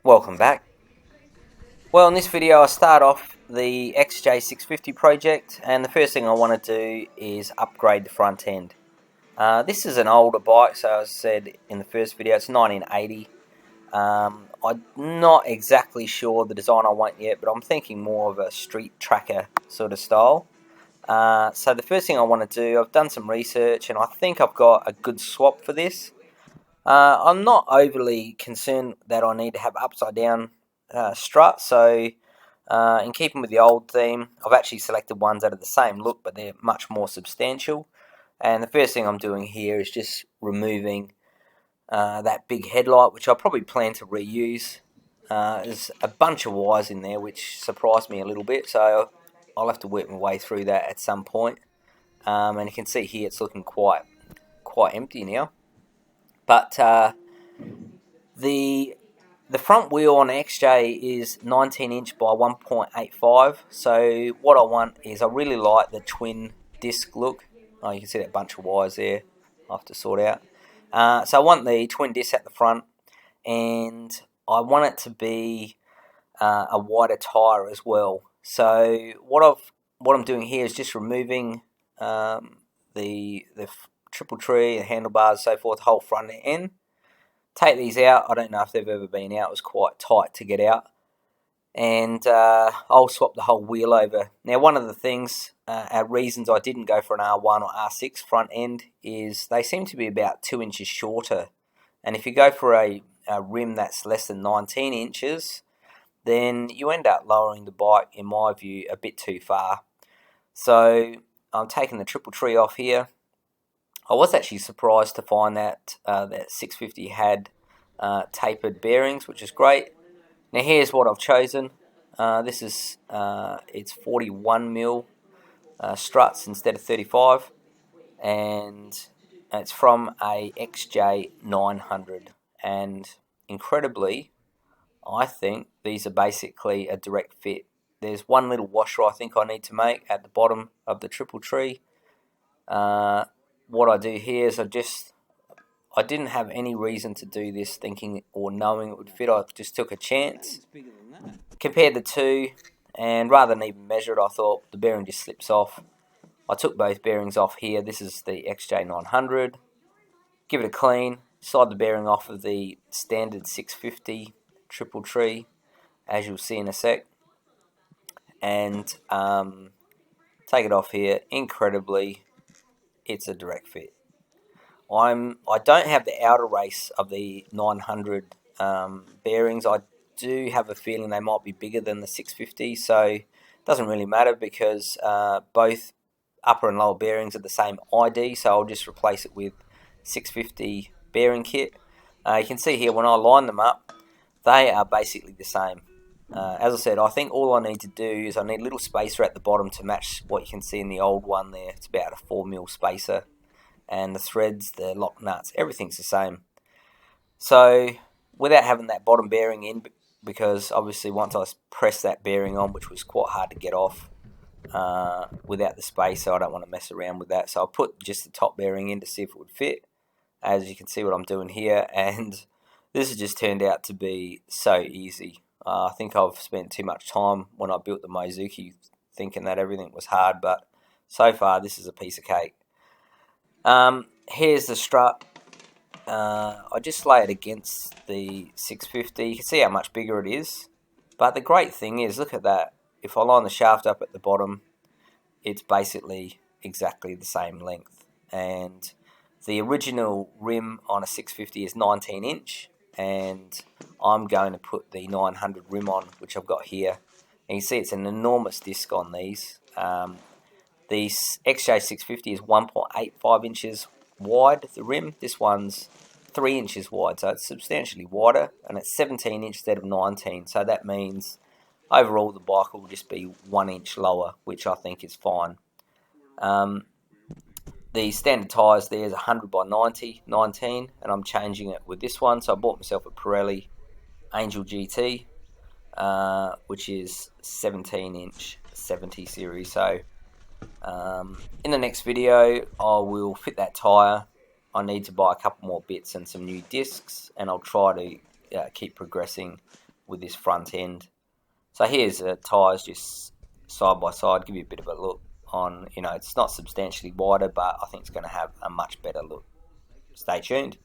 Welcome back. Well, in this video I start off the XJ650 project, and the first thing I want to do is upgrade the front end. This is an older bike, so as I said in the first video, it's 1980. I'm not exactly sure the design I want yet, but I'm thinking more of a street tracker sort of style. So the first thing I want to do, I've done some research and I think I've got a good swap for this. I'm not overly concerned that I need to have upside down struts, so in keeping with the old theme, I've actually selected ones that are the same look but they're much more substantial. And the first thing I'm doing here is just removing that big headlight, which I probably plan to reuse. There's a bunch of wires in there which surprised me a little bit, so I'll have to work my way through that at some point. And you can see here it's looking quite empty now. But the front wheel on XJ is 19 inch by 1.85. So what I want is, I really like the twin disc look. Oh, you can see that bunch of wires there. I'll have to sort out. So I want the twin disc at the front, and I want it to be a wider tyre as well. So what I'm doing here is just removing the triple tree, the handlebars, so forth, whole front end. Take these out. I don't know if they've ever been out. It was quite tight to get out. And I'll swap the whole wheel over. Now, one of the things, reasons I didn't go for an R1 or R6 front end is they seem to be about 2 inches shorter. And if you go for a rim that's less than 19 inches, then you end up lowering the bike, in my view, a bit too far. So I'm taking the triple tree off here. I was actually surprised to find that that 650 had tapered bearings, which is great. Now here's what I've chosen. This is it's 41mm struts instead of 35, and it's from a XJ900. And incredibly, I think these are basically a direct fit. There's one little washer I think I need to make at the bottom of the triple tree. What I do here is I didn't have any reason to do this thinking or knowing it would fit. I just took a chance, compared the two, and rather than even measure it, I thought the bearing just slips off. I took both bearings off here. This is the XJ900. Give it a clean, slide the bearing off of the standard 650 triple tree, as you'll see in a sec, and take it off here. Incredibly, it's a direct fit. I don't have the outer race of the 900 bearings. I do have a feeling they might be bigger than the 650, so it doesn't really matter because both upper and lower bearings are the same ID, so I'll just replace it with 650 bearing kit. You can see here when I line them up, they are basically the same. As I said, I think all I need to do is I need a little spacer at the bottom to match what you can see in the old one there. It's about a 4mm spacer. And the threads, the lock nuts, everything's the same. So without having that bottom bearing in, because obviously once I pressed that bearing on, which was quite hard to get off without the spacer, I don't want to mess around with that. So I put just the top bearing in to see if it would fit. As you can see what I'm doing here, and this has just turned out to be so easy. I think I've spent too much time when I built the Mozuki thinking that everything was hard, but so far this is a piece of cake. Here's the strut. I just lay it against the 650. You can see how much bigger it is. But the great thing is, look at that. If I line the shaft up at the bottom, it's basically exactly the same length. And the original rim on a 650 is 19 inch. And I'm going to put the 900 rim on, which I've got here. And you can see it's an enormous disc on these. The XJ650 is 1.85 inches wide, the rim. This one's 3 inches wide, so it's substantially wider, and it's 17 inches instead of 19. So that means overall the bike will just be 1 inch lower, which I think is fine. The standard tyres there is 100 by 90, 19, and I'm changing it with this one. So I bought myself a Pirelli Angel GT, which is 17 inch 70 series. So in the next video I will fit that tyre. I need to buy a couple more bits and some new discs, and I'll try to keep progressing with this front end. So here's the tyres just side by side, give you a bit of a look on, it's not substantially wider, but I think it's going to have a much better look. Stay tuned.